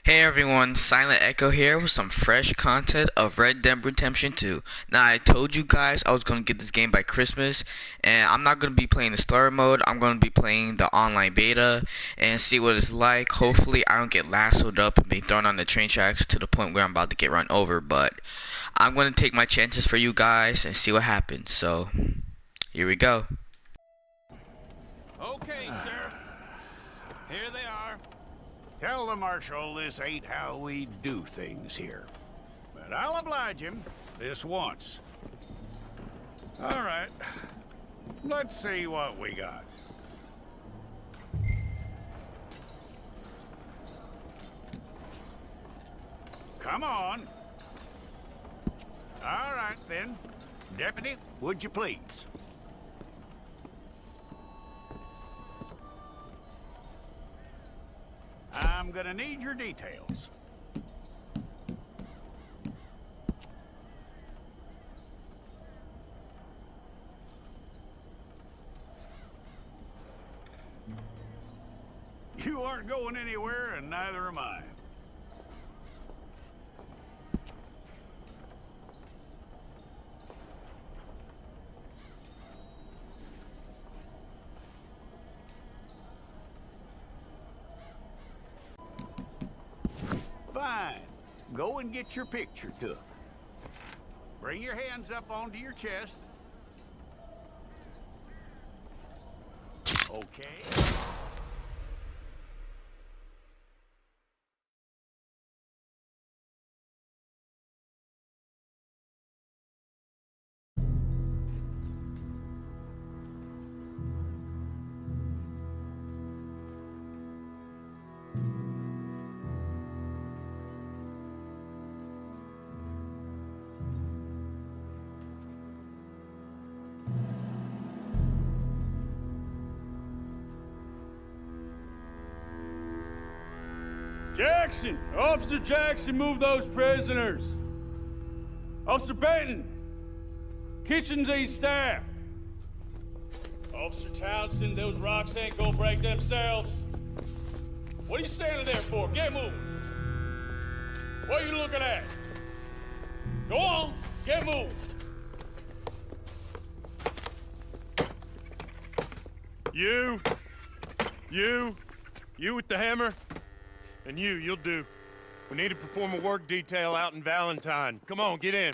Hey everyone, Silent Echo here with some fresh content of Red Dead Redemption 2. Now I told you guys I was going to get this game by Christmas, and I'm not going to be playing the story mode. I'm going to be playing the online beta and see what it's like. Hopefully I don't get lassoed up and be thrown on the train tracks to the point where I'm about to get run over, but I'm going to take my chances for you guys and see what happens. So, here we go. Okay, Sheriff. Here they are. Tell the Marshal this ain't how we do things here. But I'll oblige him this once. All right. Let's see what we got. Come on. All right, then. Deputy, would you please? I'm gonna need your details. You aren't going anywhere, and neither am I. Fine. Go and get your picture took. Bring your hands up onto your chest. Okay. Jackson! Officer Jackson, move those prisoners! Officer Benton! Kitchens aid staff! Officer Townsend, those rocks ain't gonna break themselves. What are you standing there for? Get moving! What are you looking at? Go on, get moving! You with the hammer? And you'll do. We need to perform a work detail out in Valentine. Come on, get in.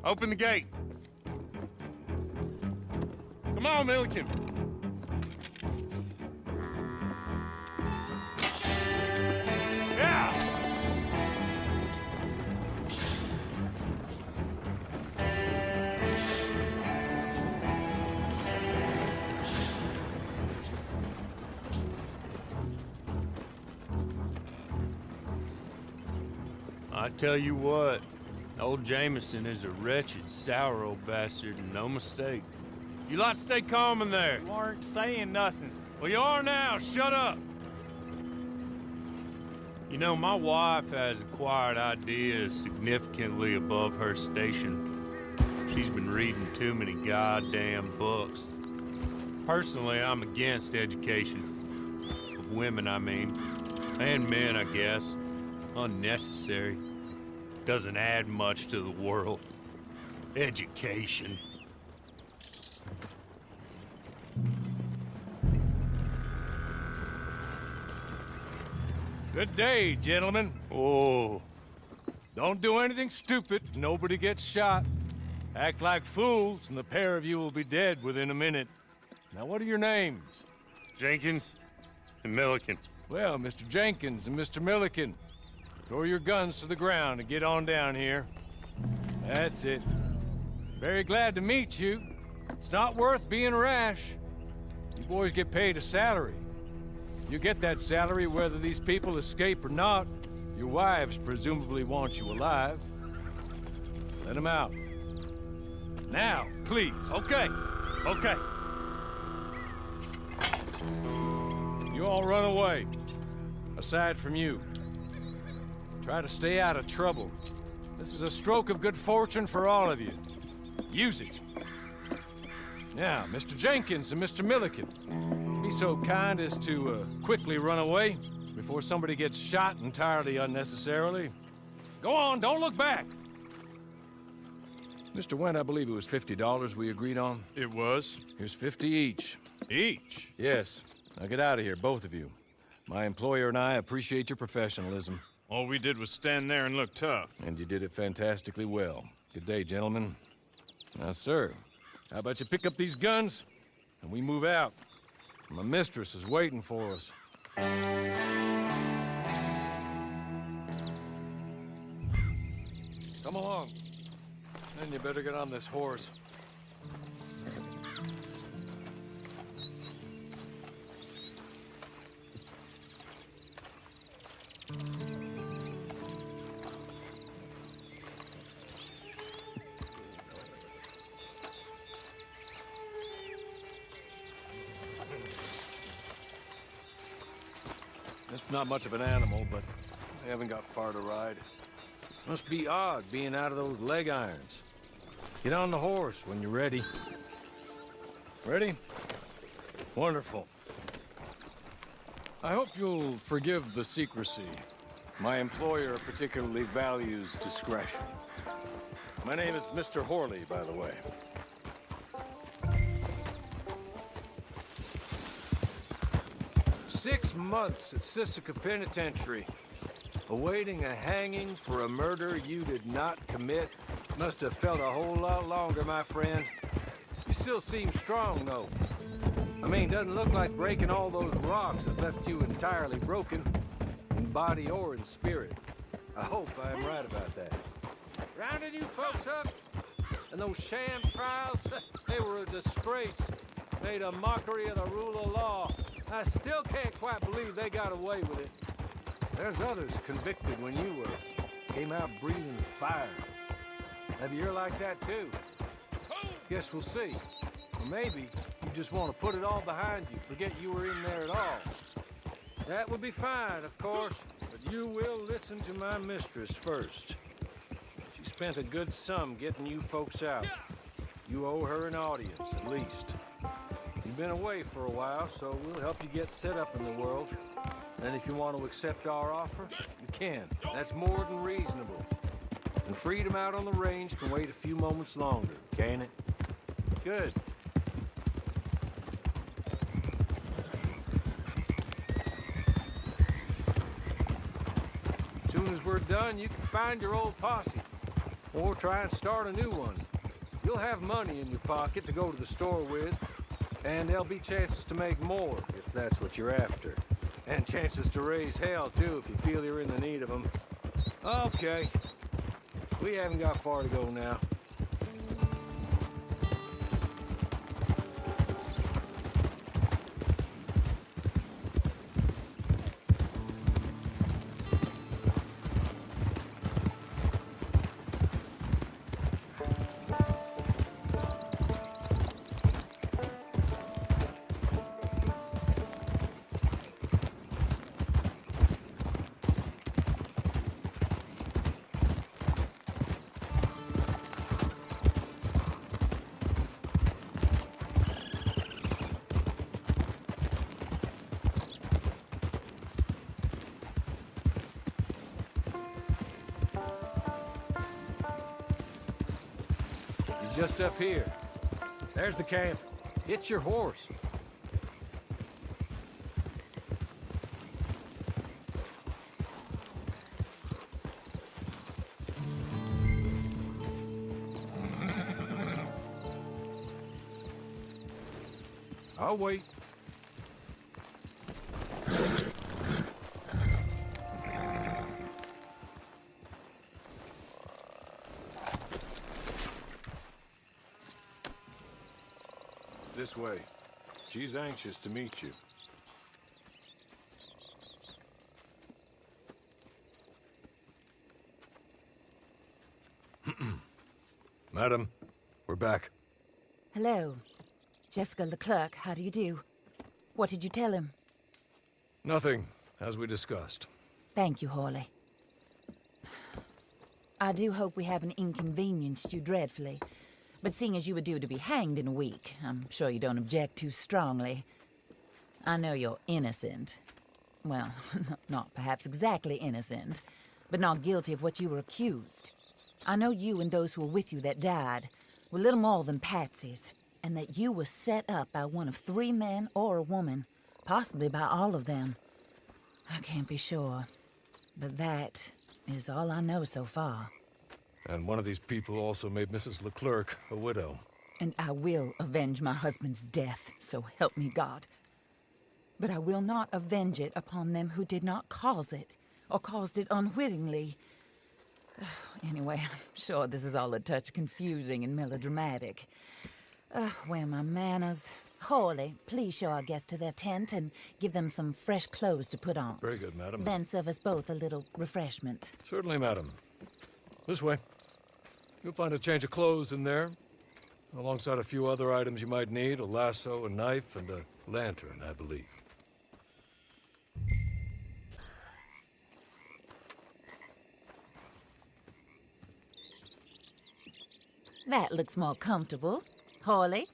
Open the gate. Come on, Milliken. Yeah! I tell you what, old Jameson is a wretched, sour old bastard, and no mistake. You lot stay calm in there. You aren't saying nothing. Well, you are now. Shut up. You know, my wife has acquired ideas significantly above her station. She's been reading too many goddamn books. Personally, I'm against education. Of women, I mean. And men, I guess. Unnecessary. Doesn't add much to the world. Education. Good day, gentlemen. Oh, Don't do anything stupid. Nobody gets shot. Act like fools, and the pair of you will be dead within a minute. Now, what are your names? Jenkins and Milliken. Well, Mr. Jenkins and Mr. Milliken, throw your guns to the ground and get on down here. That's it. Very glad to meet you. It's not worth being rash. You boys get paid a salary. You get that salary whether these people escape or not. Your wives presumably want you alive. Let them out. Now, please. Okay. You all run away. Aside from you. Try to stay out of trouble. This is a stroke of good fortune for all of you. Use it. Now, Mr. Jenkins and Mr. Milliken, be so kind as to quickly run away. before somebody gets shot entirely unnecessarily. Go on, don't look back! Mr. Wendt, I believe it was $50 we agreed on. It was. Here's 50 each. Each? Yes. Now get out of here, both of you. My employer and I appreciate your professionalism. All we did was stand there and look tough. And you did it fantastically well. Good day, gentlemen. Now, sir, how about you pick up these guns and we move out? My mistress is waiting for us. Come along. Then you better get on this horse. It's not much of an animal, but they haven't got far to ride. Must be odd being out of those leg irons. Get on the horse when you're ready. Ready? Wonderful. I hope you'll forgive the secrecy. My employer particularly values discretion. My name is Mr. Horley, by the way. 6 months at Sisika Penitentiary, awaiting a hanging for a murder you did not commit. Must have felt a whole lot longer, my friend. You still seem strong, though. I mean, doesn't look like breaking all those rocks has left you entirely broken, in body or in spirit. I hope I am right about that. Rounding you folks up, and those sham trials, they were a disgrace. Made a mockery of the rule of law. I still can't quite believe they got away with it. There's others convicted when you were. Came out breathing fire. Maybe you're like that too. Guess we'll see. Or maybe you just want to put it all behind you, forget you were in there at all. That would be fine, of course, but you will listen to my mistress first. She spent a good sum getting you folks out. You owe her an audience, at least. You've been away for a while, so we'll help you get set up in the world. And if you want to accept our offer, you can. That's more than reasonable. And freedom out on the range can wait a few moments longer, can't it? Good. As soon as we're done, you can find your old posse. Or try and start a new one. You'll have money in your pocket to go to the store with. And there'll be chances to make more, if that's what you're after. And chances to raise hell, too, if you feel you're in the need of them. Okay. We haven't got far to go now. Just up here. There's the camp. It's your horse. I'll wait. This way. She's anxious to meet you. Madam, we're back. Hello. Jessica Leclerc, how do you do? What did you tell him? Nothing, as we discussed. Thank you, Hawley. I do hope we haven't inconvenienced you dreadfully. But seeing as you were due to be hanged in a week, I'm sure you don't object too strongly. I know you're innocent. Well, not perhaps exactly innocent, but not guilty of what you were accused. I know you and those who were with you that died were little more than patsies, and that you were set up by one of 3 men or a woman, possibly by all of them. I can't be sure, but that is all I know so far. And one of these people also made Mrs. Leclerc a widow. And I will avenge my husband's death, so help me God. But I will not avenge it upon them who did not cause it, or caused it unwittingly. Anyway, I'm sure this is all a touch confusing and melodramatic. Where are my manners? Hawley, please show our guests to their tent and give them some fresh clothes to put on. Very good, madam. Then serve us both a little refreshment. Certainly, madam. This way. You'll find a change of clothes in there, alongside a few other items you might need, a lasso, a knife, and a lantern, I believe. That looks more comfortable. Hawley,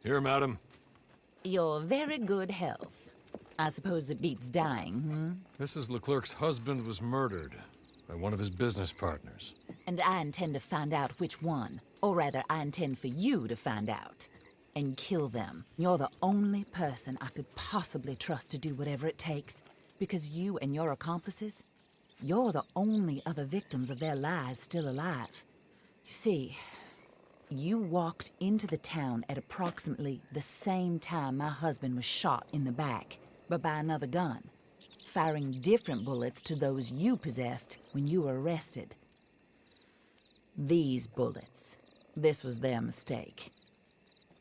Here, madam. your very good health. I suppose it beats dying, Mrs. Leclerc's husband was murdered by one of his business partners. And I intend to find out which one. Or rather, I intend for you to find out. And kill them. You're the only person I could possibly trust to do whatever it takes. Because you and your accomplices, you're the only other victims of their lies still alive. You see, you walked into the town at approximately the same time my husband was shot in the back, but by another gun, firing different bullets to those you possessed when you were arrested. These bullets, this was their mistake.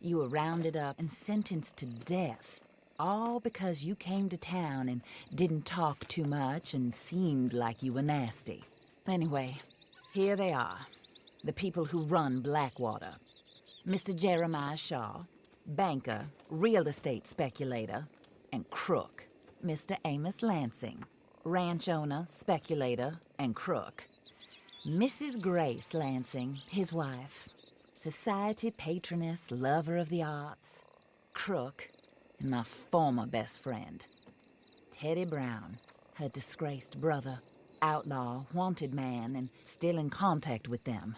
You were rounded up and sentenced to death, all because you came to town and didn't talk too much and seemed like you were nasty. Anyway, here they are. The people who run Blackwater. Mr. Jeremiah Shaw, banker, real estate speculator, and crook. Mr. Amos Lansing, ranch owner, speculator, and crook. Mrs. Grace Lansing, his wife, society patroness, lover of the arts, crook, and my former best friend. Teddy Brown, her disgraced brother, outlaw, wanted man, and still in contact with them.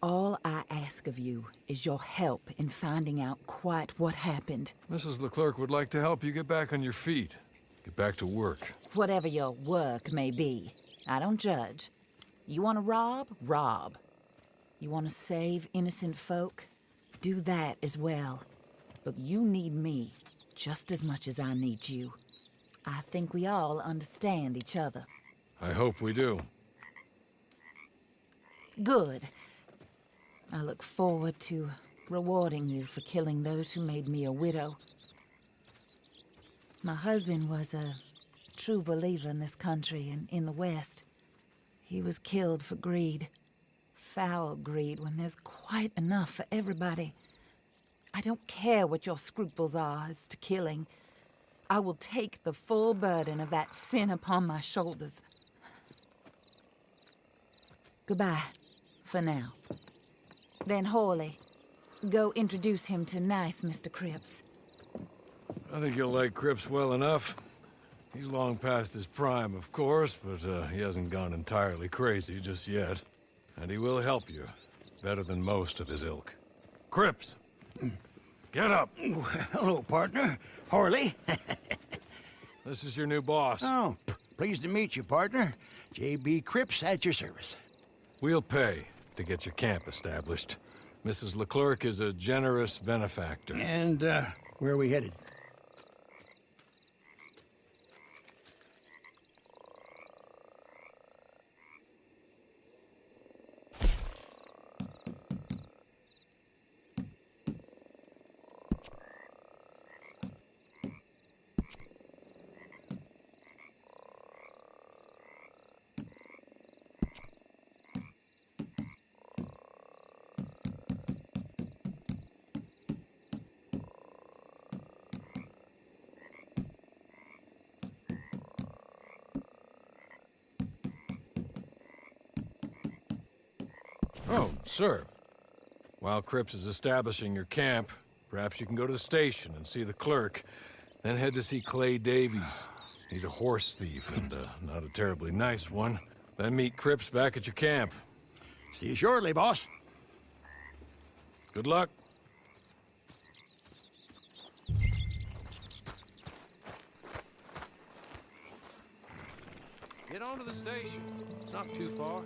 All I ask of you is your help in finding out quite what happened. Mrs. Leclerc would like to help you get back on your feet. Get back to work. Whatever your work may be, I don't judge. You want to rob? Rob. You want to save innocent folk? Do that as well. But you need me just as much as I need you. I think we all understand each other. I hope we do. Good. I look forward to rewarding you for killing those who made me a widow. My husband was a true believer in this country and in the West. He was killed for greed. Foul greed when there's quite enough for everybody. I don't care what your scruples are as to killing. I will take the full burden of that sin upon my shoulders. Goodbye, for now. Then Hawley, go introduce him to nice Mr. Cripps. I think you'll like Cripps well enough. He's long past his prime, of course, but he hasn't gone entirely crazy just yet. And he will help you, better than most of his ilk. Cripps! Get up! Hello, partner. Harley. This is your new boss. Oh, pleased to meet you, partner. J.B. Cripps at your service. We'll pay to get your camp established. Mrs. Leclerc is a generous benefactor. And, where are we headed? Oh, sir. While Cripps is establishing your camp, perhaps you can go to the station and see the clerk, then head to see Clay Davies. He's a horse thief, and not a terribly nice one. Then meet Cripps back at your camp. See you shortly, boss. Good luck. Get on to the station. It's not too far.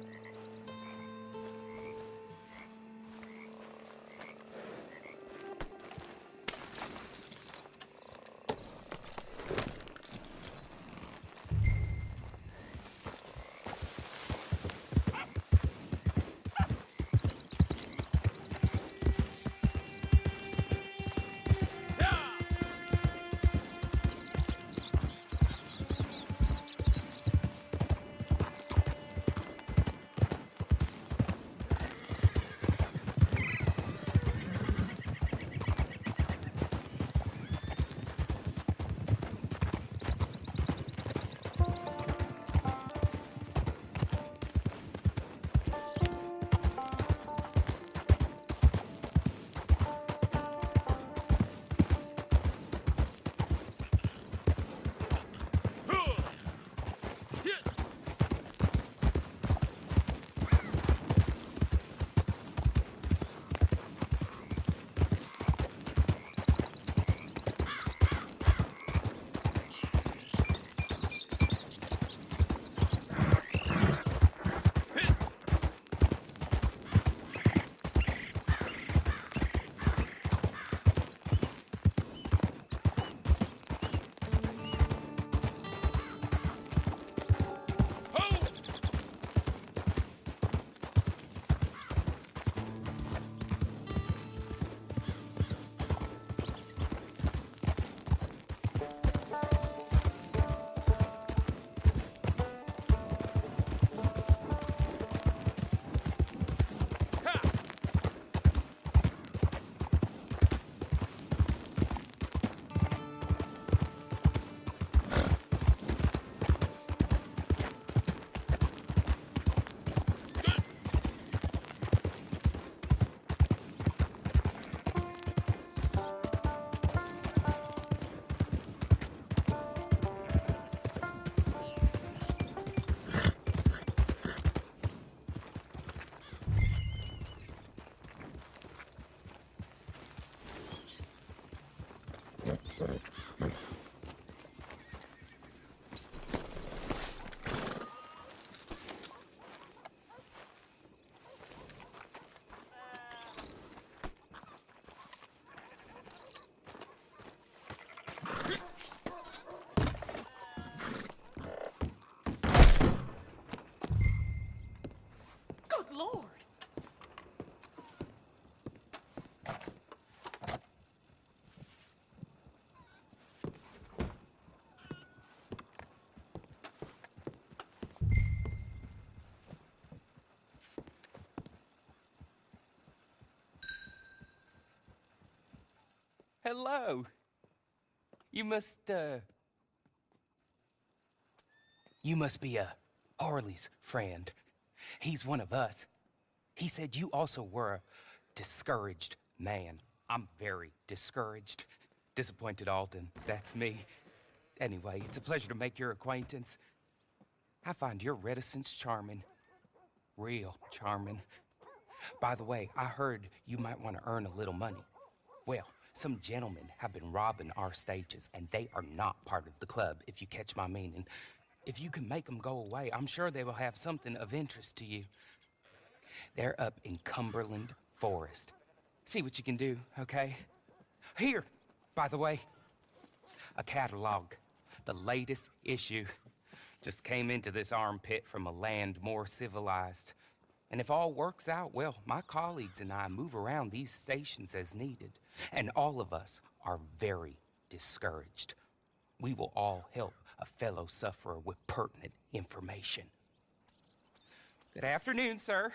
Hello. You must be Harley's friend. He's one of us. He said you also were a discouraged man. I'm very discouraged. Disappointed Alden, that's me. Anyway, it's a pleasure to make your acquaintance. I find your reticence charming. Real charming. By the way, I heard you might want to earn a little money. Well, some gentlemen have been robbing our stages, and they are not part of the club, if you catch my meaning. If you can make them go away, I'm sure they will have something of interest to you. They're up in Cumberland Forest. See what you can do, okay? Here, by the way, a catalog. The latest issue. Just came into this armpit from a land more civilized. And if all works out, well, my colleagues and I move around these stations as needed. And all of us are very discouraged. We will all help a fellow sufferer with pertinent information. Good afternoon, sir.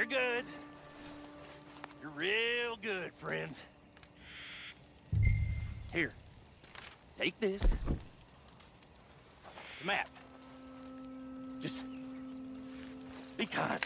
good. You're real good, friend. Here, take this. It's a map. Just be kind.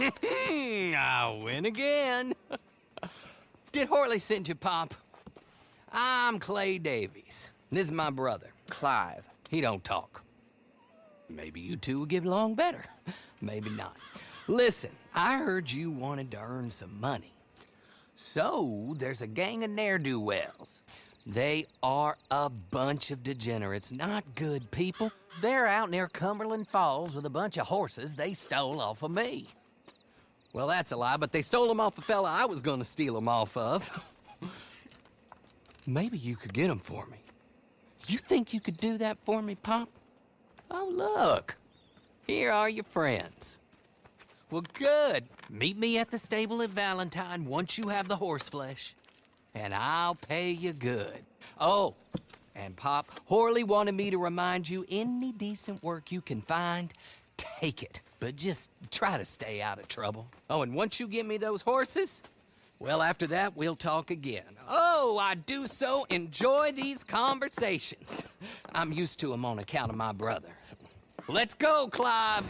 I win again. Did Horley send you, Pop? I'm Clay Davies. This is my brother, Clive. He don't talk. Maybe you two will get along better. Maybe not. Listen, I heard you wanted to earn some money. So, there's a gang of ne'er-do-wells. They are a bunch of degenerates, not good people. They're out near Cumberland Falls with a bunch of horses they stole off of me. Well, that's a lie, but they stole them off a fella I was gonna steal them off of. Maybe you could get them for me. You think you could do that for me, Pop? Oh, look. Here are your friends. Well, good. Meet me at the stable at Valentine once you have the horse flesh, and I'll pay you good. Oh, and Pop, Horley wanted me to remind you, any decent work you can find, take it. But just try to stay out of trouble. Oh, and once you give me those horses, well, after that, we'll talk again. Oh, I do so enjoy these conversations. I'm used to them on account of my brother. Let's go, Clive.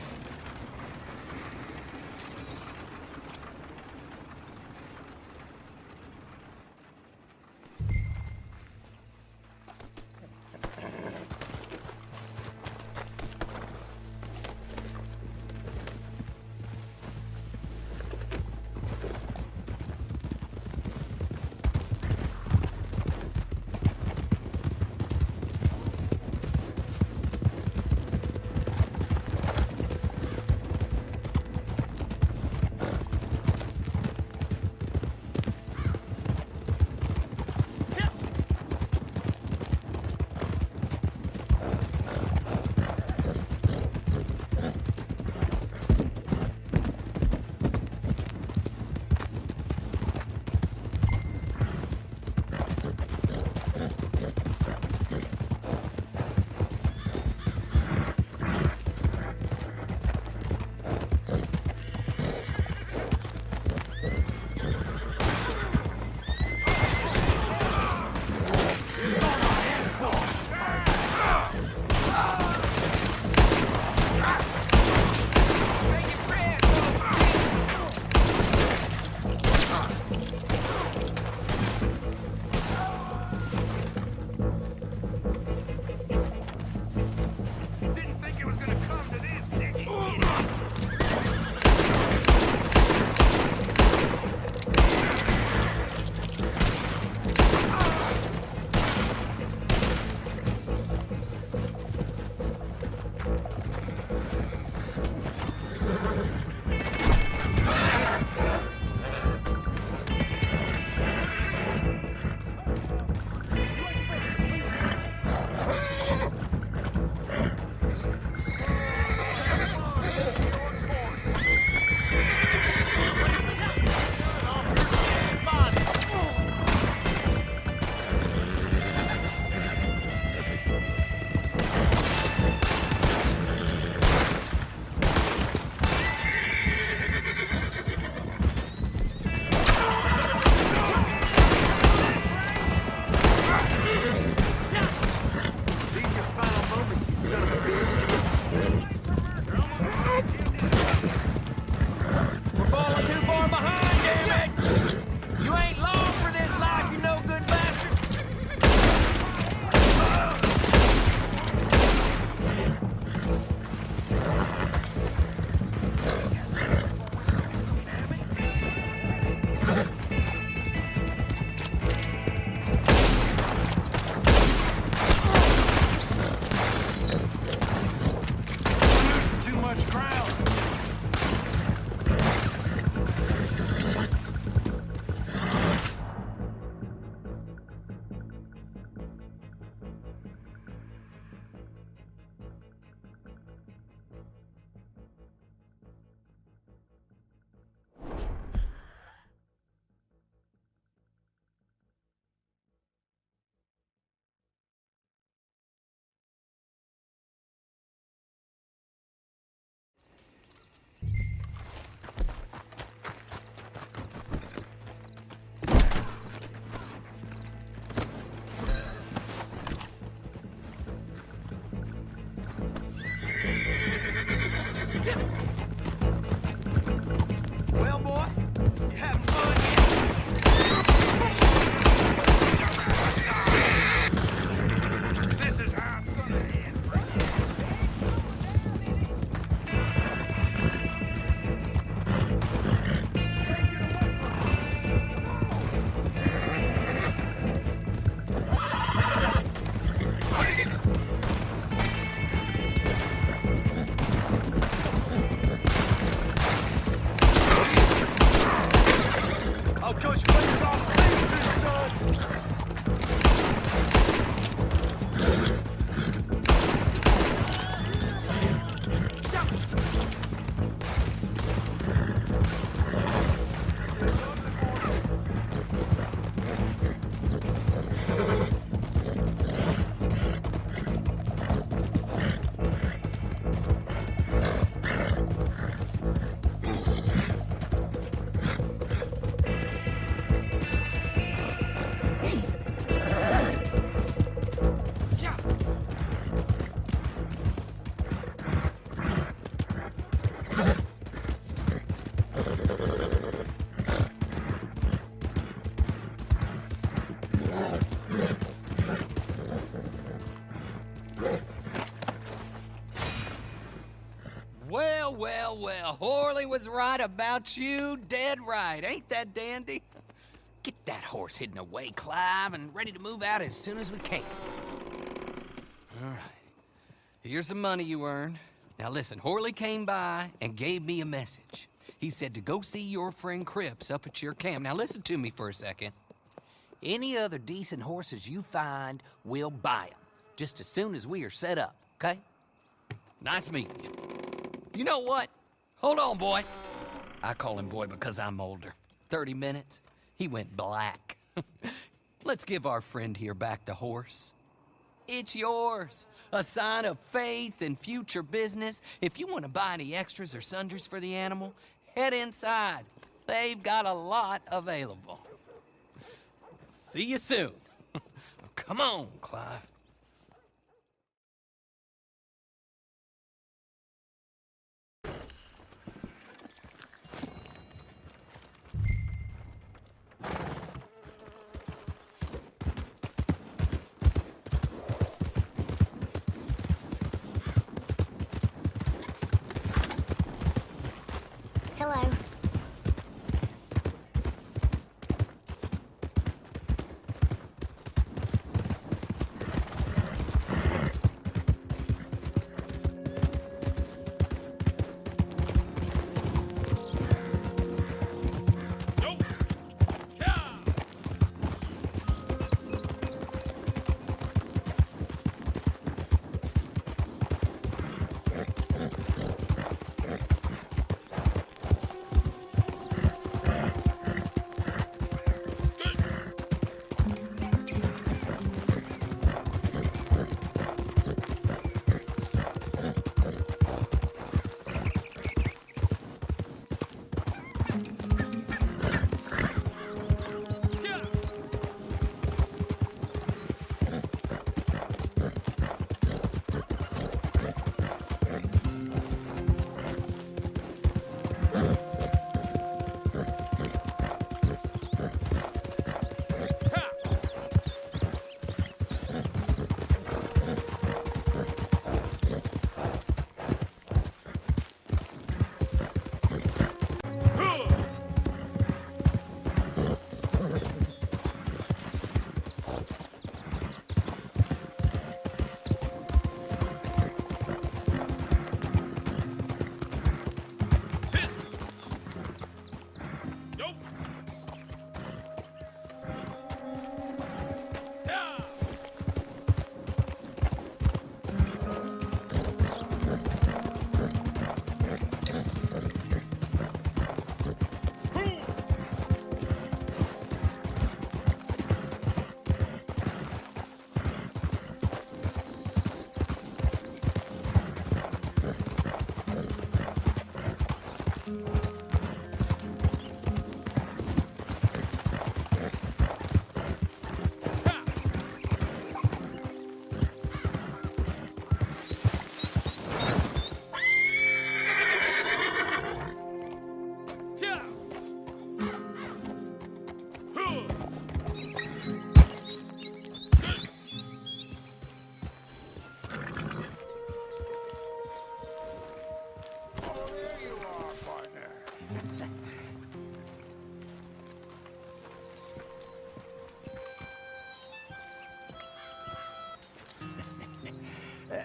well, well. Horley was right about you, dead right. Ain't that dandy? Get that horse hidden away, Clive, and ready to move out as soon as we can. All right. Here's the money you earned. Now listen, Horley came by and gave me a message. He said to go see your friend Cripps up at your camp. Now listen to me for a second. Any other decent horses you find, we'll buy them. Just as soon as we are set up, okay? Nice meeting you. You know what? Hold on, boy. I call him boy because I'm older. 30 minutes, he went black. Let's give our friend here back the horse. It's yours. A sign of faith and future business. If you want to buy any extras or sundries for the animal, head inside. They've got a lot available. See you soon. Come on, Clive. Hello.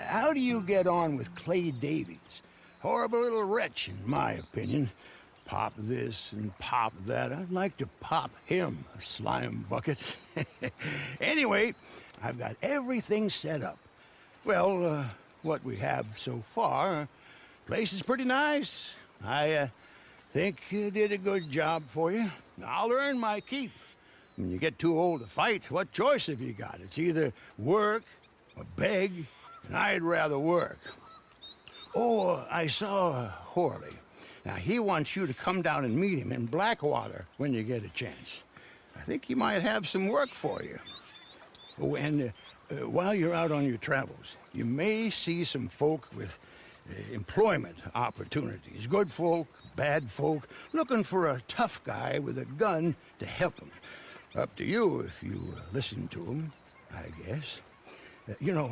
How do you get on with Clay Davies? Horrible little wretch, in my opinion. Pop this and pop that. I'd like to pop him, a slime bucket. Anyway, I've got everything set up. Well, what we have so far, place is pretty nice. I think you did a good job for you. I'll earn my keep. When you get too old to fight, what choice have you got? It's either work or beg, and I'd rather work. Oh, I saw Horley. Now, he wants you to come down and meet him in Blackwater when you get a chance. I think he might have some work for you. Oh, and while you're out on your travels, you may see some folk with employment opportunities. Good folk, bad folk, looking for a tough guy with a gun to help them. Up to you if you listen to them, I guess. You know,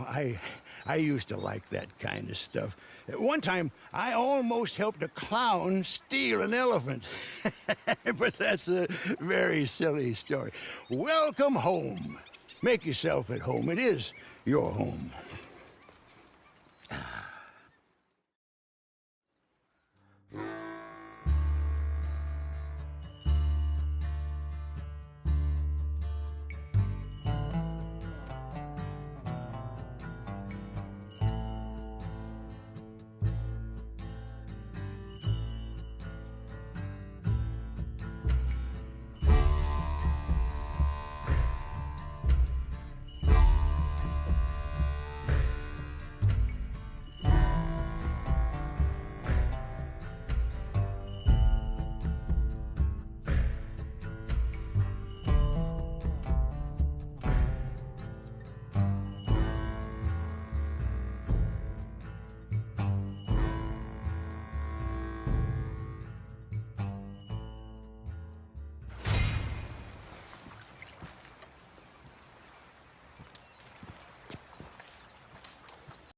I used to like that kind of stuff. One time, I almost helped a clown steal an elephant. But that's a very silly story. Welcome home. Make yourself at home. It is your home.